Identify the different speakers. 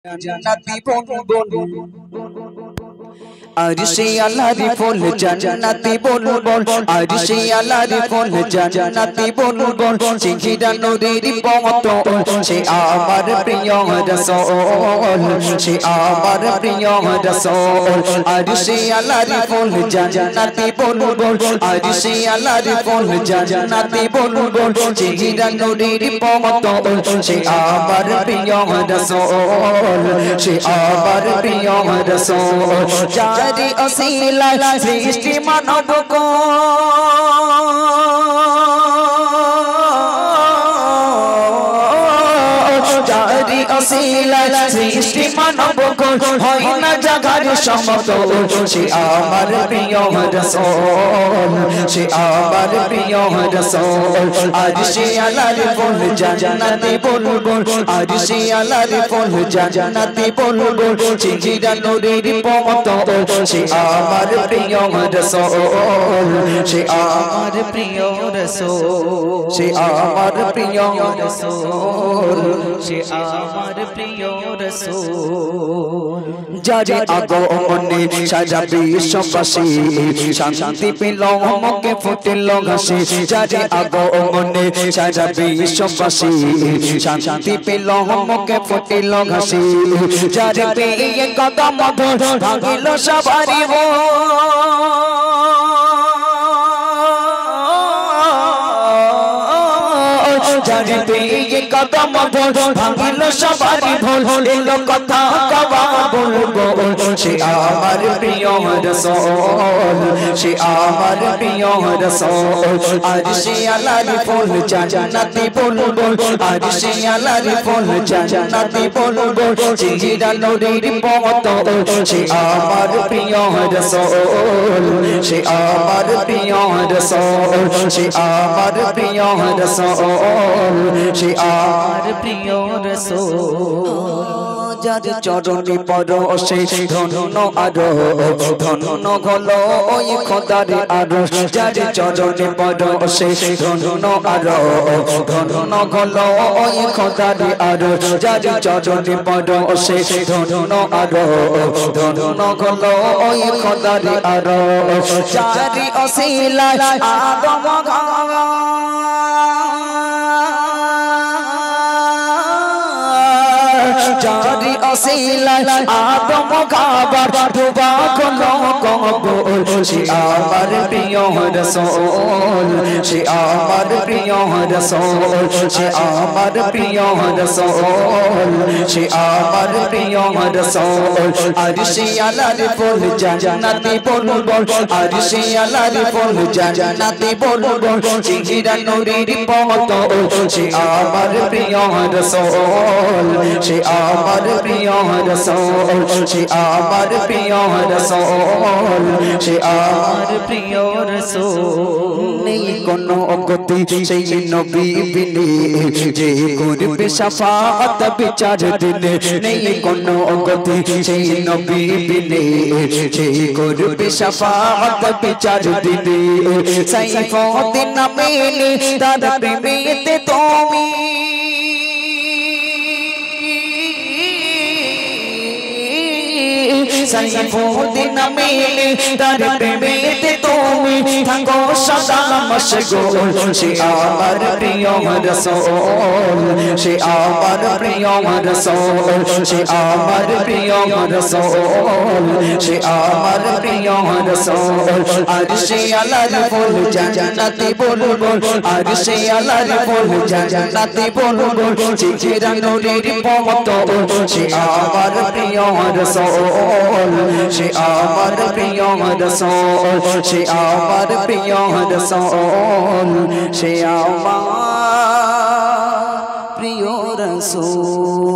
Speaker 1: জান্নাতি বলবো আরশে আল্লাহর ফুল জান্নাতি বলবো আরশে আল্লাহর ফুল জান্নাতি বলবো সিংহিরা নূরের পতন সে আমার প্রিয় রাসূল সে আমার প্রিয় রাসূল আরশে আল্লাহর ফুল জান্নাতি বলবো আরশে আল্লাহর ফুল জান্নাতি বলবো সিংহিরা নূরের পতন সে আমার প্রিয় রাসূল সে আমার প্রিয় রাসূল जारी असीला सृष्टि मानव को जारी असीला सृष्टि मानव को होई ना जगार समतल से आमार प्रिय रसूल से आमार प्रिय रसूल आरशे आलार फूल জান্নাতি বলবো আরশে আল্লাহর ফুল জান্নাতি বলবো সিংহিরা নূরের পতন সে আমার প্রিয় রাসূল সে আমার প্রিয় রাসূল সে আমার প্রিয় রাসূল সে আমার প্রিয় রাসূল যারে আগমনে সারা বিশ্ববাসী শান্তি পেল মুখে ফুটল হাসি যারে আগমনে সারা বিশ্ববাসী শান্তি পেল মুখে ফুটল হাসি যারে পেয়ে কদম ভাঙিল সবারই जाने पे ये कदम भांगिल सबारी भूल एलो कथा कवा बोलबो से आमार प्रिय रसूल से आमार प्रिय रसूल आरशे आलार फूल জান্নাতি बोलबो आरशे आलार फूल জান্নাতি बोलबो सिंहिरा नूरेर पतन से आमार प्रिय रसूल से आमार प्रिय रसूल से आमार प्रिय रसूल সে আমার প্রিয় রাসূল যার চরণে পরশে ধন্য আরো ধন্য হলো ওই খোদার আরশ যার চরণে পরশে ধন্য আরো ধন্য হলো ওই খোদার আরশ যার চরণে পরশে ধন্য আরো ধন্য হলো ওই খোদার আরশ যারি অসিলা আদম जारी असीला आदम गाबर डुबा कलो कबूल से आमार प्रिय रसूल से आमार प्रिय रसूल से आमार प्रिय रसूल से आमार प्रिय रसूल आरशे आलार फूल জান্নাতি বলবো आरशे आलार फूल জান্নাতি বলবো সিংহিরা নূরের পতন সে আমার প্রিয় রसूल से आमार प्रिय रसूल से आमार प्रिय रसूल से आमार प्रिय रसूल नहीं कोनो गति সেই নবী বিনে যে করবে শাফাআত বিচার দিনে নেই কোনো গতি সেই নবী বিনে যে করবে শাফাআত বিচার দিনে সাইফুদ্দিন নামে তার প্রেমেতে তুমি সাইফুদ্দিন মেলে তার প্রেমেতে তুমি থাকো সদা মশগুল সে আমার প্রিয় রাসূল সে আমার প্রিয় রাসূল সে আমার প্রিয় রাসূল সে আমার প্রিয় রাসূল আরশে আল্লাহর ফুল জান্নাতি বলবো আরশে আল্লাহর ফুল জান্নাতি বলবো সিংহিরা নূরের পতন সে আমার প্রিয় রাসূল সে আমার প্রিয় রাসূল সে আমার প্রিয় রাসূল সে আমার প্রিয় রাসূল।